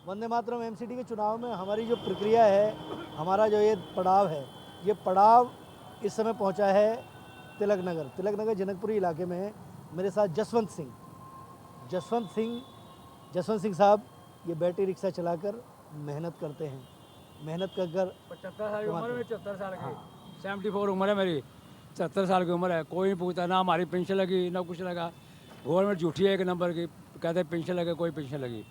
Vande Mataram MCD के चुनाव में हमारी जो प्रक्रिया है, हमारा जो ये पड़ाव है, ये पड़ाव इस समय पहुंचा है तिलक नगर जनकपुरी इलाके में है। मेरे साथ जसवंत सिंह साहब ये बैटरी रिक्शा चलाकर मेहनत करते हैं। मेहनत कर कर 75 साल की उम्र है, 74 साल की। हाँ। 74 उम्र है मेरी, 70 साल की उम्र है। कोई नहीं पूछता, ना हमारी पेंशन लगी ना कुछ लगा। गवर्नमेंट झूठी है एक नंबर की, कहते हैं पेंशन लगे, कोई पेंशन लगी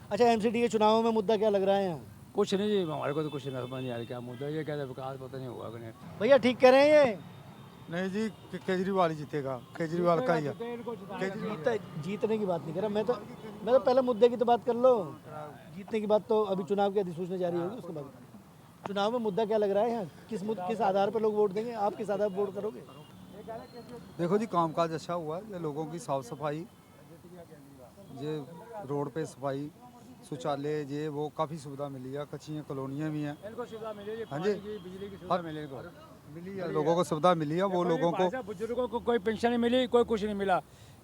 अच्छा, एमसीडी के चुनावों में मुद्दा क्या लग रहा है यहाँ? कुछ नहीं जी, हमारे को तो कुछ समझ नहीं आ रहा क्या मुद्दा। ये कहते हैं विकास पता नहीं हुआ कि नहीं। भैया ठीक कह रहे हैं ये? नहीं जी, केजरीवाल ही जीतेगा, केजरीवाल का ही है। जीतने की बात नहीं कर रहा मैं तो पहले मुद्दे की तो बात कर लो। जीतने की बात तो अभी चुनाव की अधिसूचना जारी होगी उसके बाद। चुनाव में मुद्दा क्या लग रहा है यहाँ? किस आधार पर लोग वोट देंगे? आप किस आधार पर वोट करोगे? देखो जी, कामकाज अच्छा हुआ है। ये लोगों की साफ सफाई, ये रोड पे सफाई, शौचालय, ये वो काफ़ी सुविधा मिली है। कच्ची कॉलोनियाँ भी हैं। इनको सुविधा मिली है, हाँ जी, बिजली की सुविधा मिली इनको। मिली है, लोगों को सुविधा मिली है। वो लोगों को, बुजुर्गों को कोई पेंशन नहीं मिली, कोई कुछ नहीं मिला।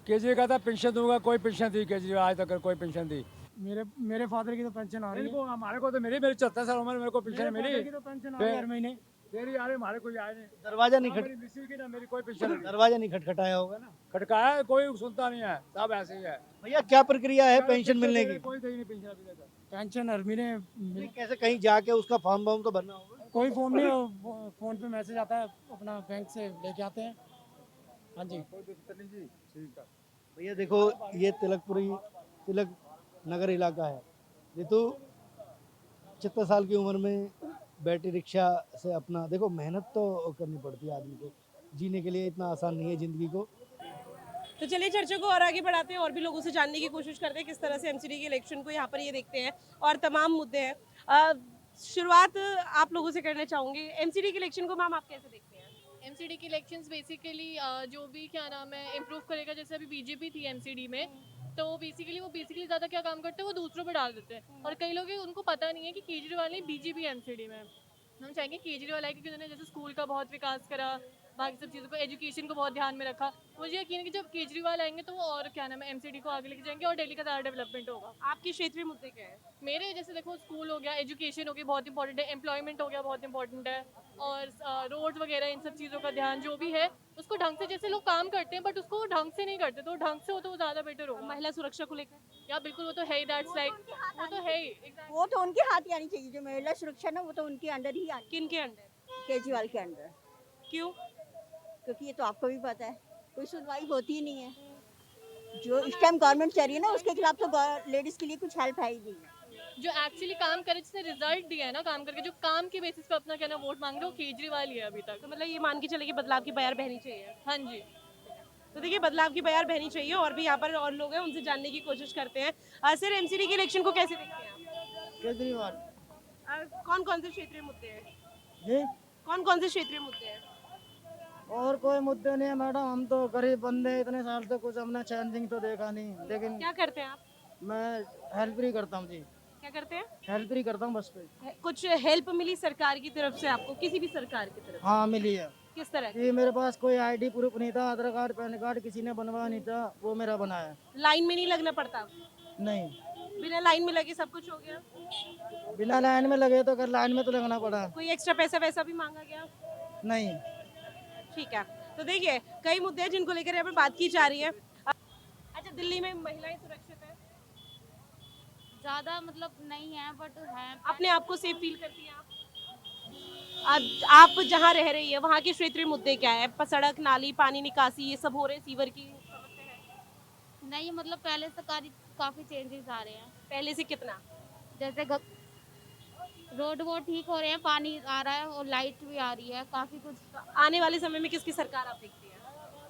केजरीवाल कहता पेंशन दूंगा, कोई पेंशन दी केजरीवाल आज तक कोई पेंशन दी। मेरे फादर की तो पेंशन आ रही है। इनको हमारे को तो मिली, मेरी 74 साल उम्र, मेरे को पेंशन मिली। फादर की तो पेंशन आ रही है हर महीने। तेरी यार हमारे कोई आए नहीं। दरवाजा नहीं मेरी मिसिस की ना मेरी कोई पेंशन नहीं। दरवाजा नहीं खटखटाया होगा ना? खटकाया कोई सुनता नहीं है, सब ऐसे ही है। भैया क्या प्रक्रिया है पेंशन मिलने की? कोई दे नहीं पेंशन अभी तक। पेंशन हर महीने नहीं, कैसे कहीं जाके उसका फॉर्म वार्म तो भरना होगा? कोई फॉर्म नहीं, वो फोन पे मैसेज आता है, अपना बैंक से लेके आते हैं। हाँ जी। भैया देखो, ये तिलक नगर इलाका है। रितु 76 साल की उम्र में बैटरी रिक्शा से अपना देखो, मेहनत तो करनी पड़ती है आदमी को, जीने के लिए इतना आसान नहीं है ज़िंदगी को। तो चलिए चर्चा को और आगे बढ़ाते हैं और भी लोगों से जानने की कोशिश करते हैं किस तरह से एमसीडी के इलेक्शन को यहाँ पर ये देखते हैं और तमाम मुद्दे हैं। शुरुआत आप लोगों से करना चाहूँगी, एमसीडी के इलेक्शन को मैम आप कैसे देखते हैं? एमसीडी के इलेक्शंस बेसिकली जो भी क्या नाम है इम्प्रूव करेगा। जैसे अभी बीजेपी थी एमसीडी में, तो वो बेसिकली ज़्यादा क्या काम करते हैं, वो दूसरों पर डाल देते हैं। और कई लोग उनको पता नहीं है कि केजरीवाल ने बीजेपी एमसीडी में। हम चाहेंगे केजरीवाल आए, क्योंकि उन्होंने जैसे स्कूल का बहुत विकास करा, बाकी सब चीज़ों को, एजुकेशन को बहुत ध्यान में रखा। मुझे यकीन है कि जब केजरीवाल आएंगे तो वो और क्या नाम है एमसीडी को आगे लेके जाएंगे और दिल्ली का ज़्यादा डेवलपमेंट होगा। आपके क्षेत्रीय मुद्दे क्या है? मेरे जैसे देखो, स्कूल हो गया, एजुकेशन हो गया, बहुत इंपॉर्टेंट है, एम्प्लॉयमेंट हो गया, बहुत इंपॉर्टेंट है, और रोड वगैरह, इन सब चीज़ों का ध्यान जो भी है उसको ढंग से, जैसे लोग काम करते हैं बट उसको ढंग से नहीं करते, तो ढंग से हो तो वो ज़्यादा बेटर होगा। महिला सुरक्षा को लेकर या बिल्कुल, वो तो है ही, दैट्स लाइक, वो तो है ही। वो तो उनके हाथ ही आनी चाहिए। जो महिला सुरक्षा ना, वो तो उनके अंडर ही आनी, किन के अंडर? केजरीवाल के अंडर। क्यों? क्योंकि ये तो आपको भी पता है, कोई सुनवाई होती ही नहीं है। जो इस टाइम गवर्नमेंट चल रही है ना, उसके खिलाफ तो लेडीज के लिए कुछ हेल्प है ही नहीं है। जो एक्चुअली काम करे, जिसने रिजल्ट दिया है ना काम करके, जो काम के बेसिस पे अपना कहना वोट मांग रहे हो, केजरीवाल ही है अभी तक। तो मतलब ये मान के चले कि बदलाव की बयार बहनी चाहिए। हाँ जी। तो देखिए, बदलाव की बयार बहनी चाहिए और भी यहाँ पर और लोग हैं, उनसे जानने की कोशिश करते हैं। सर, एमसीडी के इलेक्शन को कैसे देखते हैं आप? केजरीवाल कौन कौन से क्षेत्रीय मुद्दे हैं? जी, कौन कौन से क्षेत्रीय मुद्दे हैं? और कोई मुद्दे नहीं है मैडम। हम तो गरीब बंदे, इतने साल से कुछ हमने चेंजिंग तो देखा नहीं। लेकिन क्या करते हैं आप? मैं हेल्प ही करता हूँ जी, क्या करते हैं? हेल्प ही करता हूँ बस पे। कुछ हेल्प मिली सरकार की तरफ से आपको, किसी भी सरकार की तरफ हाँ मिली है। से? किस तरह? ये मेरे पास कोई आईडी प्रूफ नहीं था, आधार कार्ड पैन कार्ड किसी ने बनवाया नहीं था, वो मेरा बनाया। लाइन में नहीं लगना पड़ता? नहीं, बिना लाइन में लगे सब कुछ हो गया? बिना लाइन में लगे तो, अगर लाइन में तो लगना पड़ा। कोई एक्स्ट्रा पैसा वैसा भी मांगा गया? नहीं। ठीक है, तो देखिए कई मुद्दे हैं जिनको लेकर यहाँ पर बात की जा रही है। अच्छा, दिल्ली में महिलाएं सुरक्षित है? ज़्यादा मतलब नहीं है बट है। अपने आप को सेफ फील करती हैं आप जहाँ रह रही है वहाँ के क्षेत्रीय मुद्दे क्या है? सड़क, नाली, पानी निकासी, ये सब हो रहे, सीवर की समस्या है? नहीं, मतलब पहले से काफ़ी चेंजेस आ रहे हैं। पहले से कितना? जैसे रोड वो ठीक हो रहे हैं, पानी आ रहा है और लाइट भी आ रही है, काफ़ी कुछ। आने वाले समय में किसकी सरकार आप देखती हैं?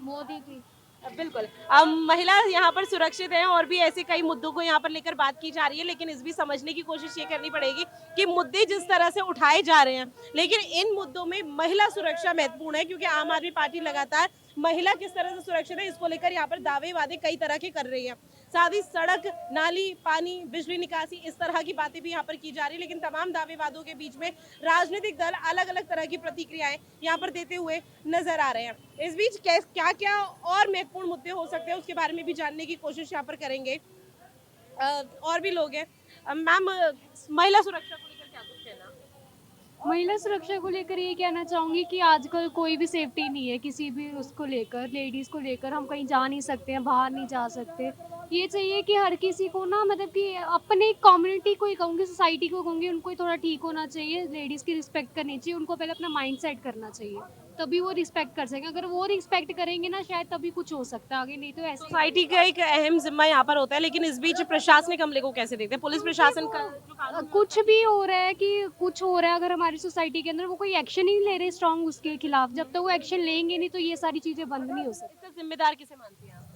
मोदी की। बिल्कुल। अब महिला यहाँ पर सुरक्षित है और भी ऐसे कई मुद्दों को यहाँ पर लेकर बात की जा रही है, लेकिन इस भी समझने की कोशिश ये करनी पड़ेगी कि मुद्दे जिस तरह से उठाए जा रहे हैं, लेकिन इन मुद्दों में महिला सुरक्षा महत्वपूर्ण है, क्योंकि आम आदमी पार्टी लगातार महिला किस तरह से सुरक्षित है इसको लेकर यहाँ पर दावे वादे कई तरह के कर रही है। साथ ही सड़क, नाली, पानी, बिजली निकासी, इस तरह की बातें भी यहाँ पर की जा रही है, लेकिन तमाम दावे वादों के बीच में राजनीतिक दल अलग अलग तरह की प्रतिक्रियाएं यहाँ पर देते हुए नजर आ रहे हैं। इस बीच क्या क्या और महत्वपूर्ण मुद्दे हो सकते हैं उसके बारे में भी जानने की कोशिश यहाँ पर करेंगे। और भी लोग हैं। मैम महिला सुरक्षा को लेकर क्या कुछ कहना? महिला सुरक्षा को लेकर ये कहना चाहूँगी कि आजकल कोई भी सेफ्टी नहीं है किसी भी उसको लेकर, लेडीज़ को लेकर हम कहीं जा नहीं सकते हैं, बाहर नहीं जा सकते। ये चाहिए कि हर किसी को ना मतलब कि अपने कम्युनिटी को ही कहूँगी, सोसाइटी को कहूँगी, उनको ही थोड़ा ठीक होना चाहिए, लेडीज़ की रिस्पेक्ट करनी चाहिए, उनको पहले अपना माइंड सेट करना चाहिए, तभी वो रिस्पेक्ट कर सकेंगे। अगर वो रिस्पेक्ट करेंगे ना शायद तभी कुछ हो सकता है आगे, नहीं तो ऐसे सोसाइटी का एक अहम जिम्मा यहाँ पर होता है, लेकिन इस बीच प्रशासनिक हमले को कैसे देखते हैं? पुलिस प्रशासन का जो कानून कुछ भी हो रहा है कि कुछ हो रहा है, अगर हमारी सोसाइटी के अंदर वो कोई एक्शन ही नहीं ले रहे स्ट्रांग उसके खिलाफ, जब तक वो एक्शन लेंगे नहीं तो ये सारी चीज़ें बंद नहीं हो सकती। इसका जिम्मेदार किसे मानती हैं आप?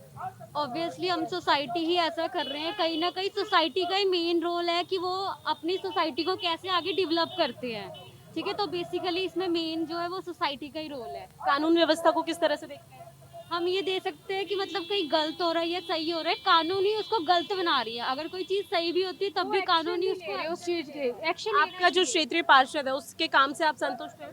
ऑब्वियसली हम सोसाइटी ही ऐसा कर रहे हैं, कहीं ना कहीं सोसाइटी का ही मेन रोल है कि वो अपनी सोसाइटी को कैसे आगे डेवलप करते हैं। ठीक है, तो बेसिकली इसमें मेन जो है वो सोसाइटी का ही रोल है। कानून व्यवस्था को किस तरह से देखते हैं? हम ये दे सकते हैं कि मतलब कहीं गलत हो रहा है या सही हो रहा है, कानून ही उसको गलत बना रही है। अगर कोई चीज़ सही भी होती है तब भी कानून ही उसको उस चीज़ के एक्शन आपका जो क्षेत्रीय पार्षद है उसके काम से आप संतुष्ट हैं?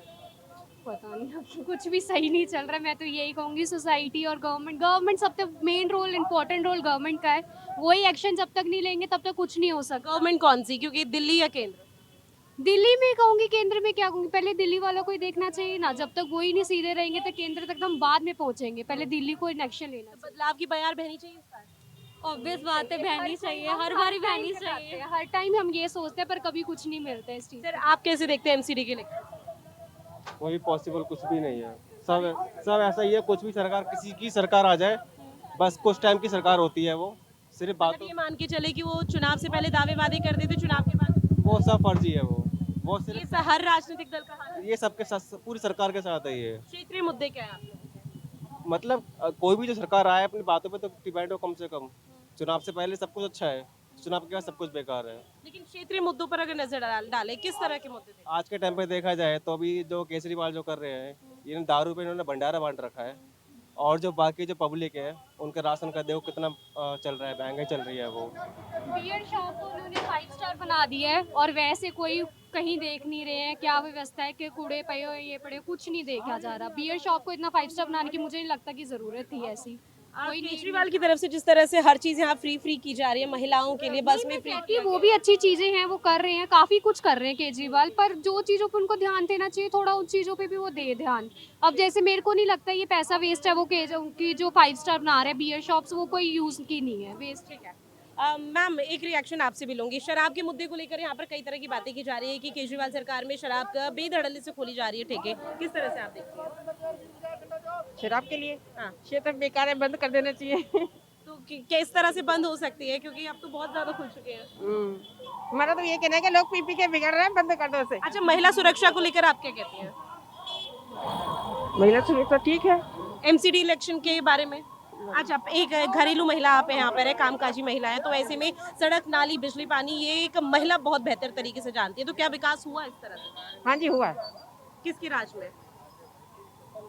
पता नहीं, अब कुछ भी सही नहीं चल रहा है। मैं तो यही कहूँगी सोसाइटी और गवर्नमेंट सबसे main role, important role government का है। वही एक्शन जब तक नहीं लेंगे तब तक कुछ नहीं हो सकता। गवर्नमेंट कौन सी, क्योंकि दिल्ली या केंद्र? दिल्ली में कहूँगी, केंद्र में क्या कहूँगी, पहले दिल्ली वालों को ही देखना चाहिए ना। जब तक वही नहीं सीधे रहेंगे तो केंद्र तक तो हम बाद में पहुँचेंगे, पहले दिल्ली को एक्शन लेना चाहिए। बदलाव की बयार बहनी चाहिए इस बार? ऑब्वियस बात है, बहनी चाहिए, हर बारी बहनी चाहिए। हर टाइम हम ये सोचते हैं पर कभी कुछ नहीं मिलता है इस चीज़। सर आप कैसे देखते हैं एमसीडी के लेकर? वही पॉसिबल कुछ भी नहीं है। सब ऐसा ही है, कुछ भी सरकार, किसी की सरकार आ जाए, बस कुछ टाइम की सरकार होती है, वो सिर्फ मतलब बातों, ये मान के चले कि वो चुनाव से पहले दावे वादे कर देते, चुनाव के बाद वो सब फर्जी है। वो ये सिर्फ हर राजनीतिक दल का हाल है। ये सबके साथ, पूरी सरकार के साथ है ये। क्षेत्रीय मुद्दे क्या है आप लोगों के? मतलब कोई भी जो सरकार आए अपनी बातों पे तो डिपेंड हो कम से कम। चुनाव से पहले सब कुछ अच्छा है, चुनाव के बाद सब कुछ बेकार है। लेकिन क्षेत्रीय मुद्दों पर अगर नजर डाले, किस तरह के मुद्दे थे? आज के टाइम पे देखा जाए तो अभी जो केजरीवाल जो कर रहे हैं, ये दारू पे इन्होंने भंडारा बांट रखा है, और जो बाकी जो पब्लिक है उनके राशन का देखो कितना चल रहा है, महंगाई चल रही है। वो बियर शॉप को उन्होंने 5 स्टार बना दिया है और वैसे कोई कहीं देख नहीं रहे हैं क्या व्यवस्था है कि कूड़े पड़े हो ये पड़े, कुछ नहीं देखा जा रहा। बियर शॉप को इतना 5 स्टार बनाने की मुझे नहीं लगता कि ज़रूरत थी ऐसी। कोई केजरीवाल की तरफ से जिस तरह से हर चीज यहाँ फ्री की जा रही है, महिलाओं के लिए बस में फ्री, वो भी अच्छी चीज़ें हैं, वो कर रहे हैं, काफ़ी कुछ कर रहे हैं केजरीवाल, पर जो चीज़ों पर उनको ध्यान देना चाहिए थोड़ा उन चीज़ों पे भी वो दे ध्यान। अब जैसे मेरे को नहीं लगता ये पैसा वेस्ट है, वो उनकी जो 5 स्टार बना रहे हैं बियर शॉप्स, वो कोई यूज़ की नहीं है, वेस्ट है। मैम एक रिएक्शन आपसे भी लूंगी। शराब के मुद्दे को लेकर यहाँ पर कई तरह की बातें की जा रही है कि केजरीवाल सरकार में शराब का बेधड़ल्ले से खोली जा रही है ठेके, किस तरह से आप देखते हैं? शराब के लिए हाँ। ये तो बेकार है, बंद कर देना चाहिए। तो किस तरह से बंद हो सकती है, क्योंकि अब तो बहुत ज्यादा खुल चुके हैं। हमारा तो ये कहना है कि लोग पी पी के बिगड़ रहे हैं, बंद कर दो इसे। अच्छा, महिला सुरक्षा को लेकर आप क्या कहती हैं? महिला सुरक्षा ठीक है। एमसीडी इलेक्शन के बारे में? अच्छा, एक घरेलू महिला आप यहाँ पर है, कामकाजी महिला है, तो ऐसे में सड़क, नाली, बिजली, पानी ये एक महिला बहुत बेहतर तरीके से जानती है, तो क्या विकास हुआ इस तरह से? हाँ जी हुआ, किसके राज में?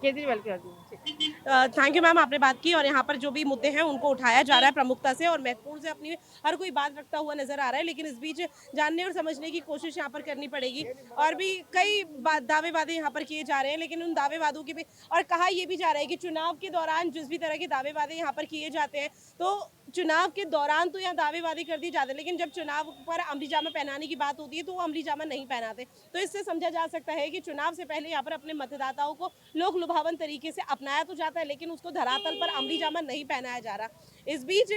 केजरीवाल के थैंक यू मैम, आपने बात की और यहाँ पर जो भी मुद्दे हैं उनको उठाया जा रहा है प्रमुखता से और महत्वपूर्ण से अपनी हर कोई बात रखता हुआ नजर आ रहा है, लेकिन इस बीच जानने और समझने की कोशिश यहाँ पर करनी पड़ेगी। और भी कई दावे वादे यहाँ पर किए जा रहे हैं, लेकिन उन दावे वादों के भी और कहा यह भी जा रहा है कि चुनाव के दौरान जिस भी तरह के दावे वादे यहाँ पर किए जाते हैं, तो चुनाव के दौरान तो यहाँ दावे वादे कर दिए जाते हैं, लेकिन जब चुनाव पर अमली जामा पहनाने की बात होती है तो वो अमली जामा नहीं पहनाते। तो इससे समझा जा सकता है कि चुनाव से पहले यहाँ पर अपने मतदाताओं को लोक लुभावन तरीके से अपनाया तो जाता है, लेकिन उसको धरातल पर अमली जामा नहीं पहनाया जा रहा। इस बीच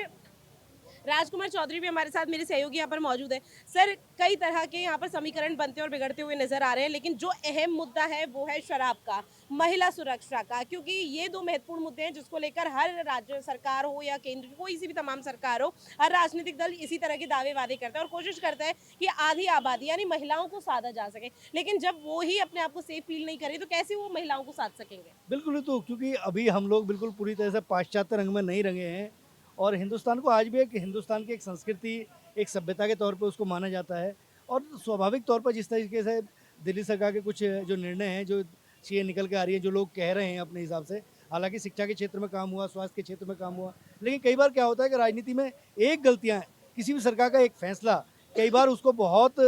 राजकुमार चौधरी भी हमारे साथ, मेरे सहयोगी यहाँ पर मौजूद है। सर, कई तरह के यहाँ पर समीकरण बनते और बिगड़ते हुए नजर आ रहे हैं, लेकिन जो अहम मुद्दा है वो है शराब का, महिला सुरक्षा का, क्योंकि ये दो महत्वपूर्ण मुद्दे हैं जिसको लेकर हर राज्य सरकार हो या केंद्र की कोई सी भी तमाम सरकार हो, हर राजनीतिक दल इसी तरह के दावे वादे करता है और कोशिश करता है कि आधी आबादी यानी महिलाओं को साधा जा सके, लेकिन जब वो ही अपने आप को सेफ फील नहीं करे तो कैसे वो महिलाओं को साध सकेंगे? बिल्कुल, तो क्योंकि अभी हम लोग बिल्कुल पूरी तरह से पाश्चात्य रंग में नहीं रंगे हैं और हिंदुस्तान को आज भी एक हिंदुस्तान की एक संस्कृति, एक सभ्यता के तौर पे उसको माना जाता है। और स्वाभाविक तौर पर जिस तरीके से दिल्ली सरकार के कुछ जो निर्णय हैं, जो चीज़ें निकल के आ रही हैं, जो लोग कह रहे हैं अपने हिसाब से, हालांकि शिक्षा के क्षेत्र में काम हुआ, स्वास्थ्य के क्षेत्र में काम हुआ, लेकिन कई बार क्या होता है कि राजनीति में एक गलतियाँ, किसी भी सरकार का एक फैसला कई बार उसको बहुत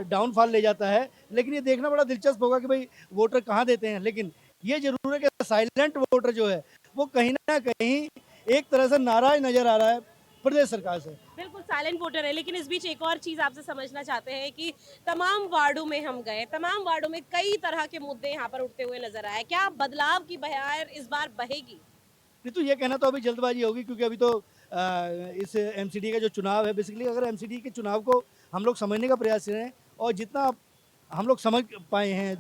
डाउनफॉल ले जाता है। लेकिन ये देखना बड़ा दिलचस्प होगा कि भाई वोटर कहाँ देते हैं, लेकिन ये जरूर है कि साइलेंट वोटर जो है वो कहीं ना कहीं एक तरह से नाराज नजर आ रहा है प्रदेश सरकार से। बिल्कुल साइलेंट वोटर है, लेकिन इस बीच एक और चीज आपसे समझना चाहते हैं कि तमाम वार्डों में हम गए, तमाम वार्डों में कई तरह के मुद्दे यहाँ पर उठते हुए नजर आए। क्या बदलाव की बहार इस बार बहेगी? ऋतु ये कहना तो अभी जल्दबाजी होगी, क्योंकि अभी तो इस एमसीडी का जो चुनाव है, बेसिकली अगर एमसीडी के चुनाव को हम लोग समझने का प्रयास करें, और जितना हम लोग समझ पाए हैं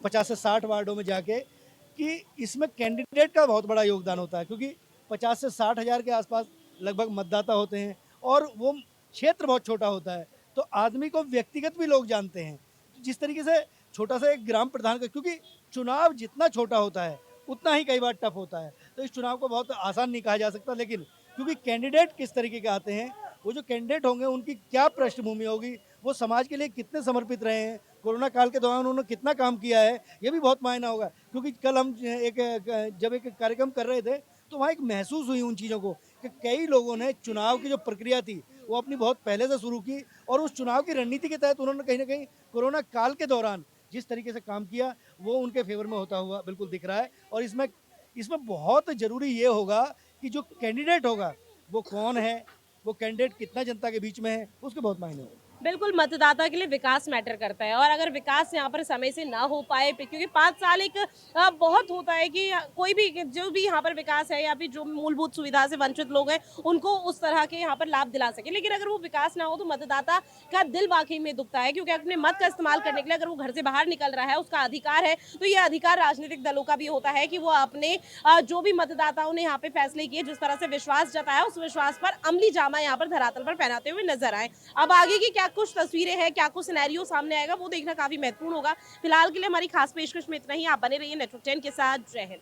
50 से 60 वार्डों में जाके, कि इसमें कैंडिडेट का बहुत बड़ा योगदान होता है, क्योंकि 50 से 60 हज़ार के आसपास लगभग मतदाता होते हैं और वो क्षेत्र बहुत छोटा होता है, तो आदमी को व्यक्तिगत भी लोग जानते हैं। जिस तरीके से छोटा सा एक ग्राम प्रधान का, क्योंकि चुनाव जितना छोटा होता है उतना ही कई बार टफ होता है, तो इस चुनाव को बहुत आसान नहीं कहा जा सकता, लेकिन क्योंकि कैंडिडेट किस तरीके के आते हैं, वो जो कैंडिडेट होंगे उनकी क्या पृष्ठभूमि होगी, वो समाज के लिए कितने समर्पित रहे हैं, कोरोना काल के दौरान उन्होंने कितना काम किया है, ये भी बहुत मायना होगा। क्योंकि कल हम जब एक कार्यक्रम कर रहे थे, तो वहाँ एक महसूस हुई उन चीज़ों को कि कई लोगों ने चुनाव की जो प्रक्रिया थी वो अपनी बहुत पहले से शुरू की, और उस चुनाव की रणनीति के तहत उन्होंने कहीं ना कहीं कोरोना काल के दौरान जिस तरीके से काम किया वो उनके फेवर में होता हुआ बिल्कुल दिख रहा है। और इसमें बहुत ज़रूरी ये होगा कि जो कैंडिडेट होगा वो कौन है, वो कैंडिडेट कितना जनता के बीच में है, उसके बहुत मायने होगा। बिल्कुल, मतदाता के लिए विकास मैटर करता है, और अगर विकास यहाँ पर समय से ना हो पाए, क्योंकि 5 साल एक बहुत होता है कि कोई भी जो भी यहाँ पर विकास है या फिर जो मूलभूत सुविधा से वंचित लोग हैं उनको उस तरह के यहाँ पर लाभ दिला सके, लेकिन अगर वो विकास ना हो तो मतदाता का दिल वाकई में दुखता है, क्योंकि अपने मत का इस्तेमाल करने के लिए अगर वो घर से बाहर निकल रहा है, उसका अधिकार है, तो ये अधिकार राजनीतिक दलों का भी होता है कि वो अपने जो भी मतदाताओं ने यहाँ पे फैसले किए, जिस तरह से विश्वास जताया, उस विश्वास पर अमली जामा यहाँ पर धरातल पर पहनाते हुए नजर आए। अब आगे की क्या कुछ तस्वीरें हैं, क्या कुछ सिनेरियो सामने आएगा, वो देखना काफी महत्वपूर्ण होगा। फिलहाल के लिए हमारी खास पेशकश में इतना ही। आप बने रहिए नेटवर्क 10 के साथ। जय हिंद।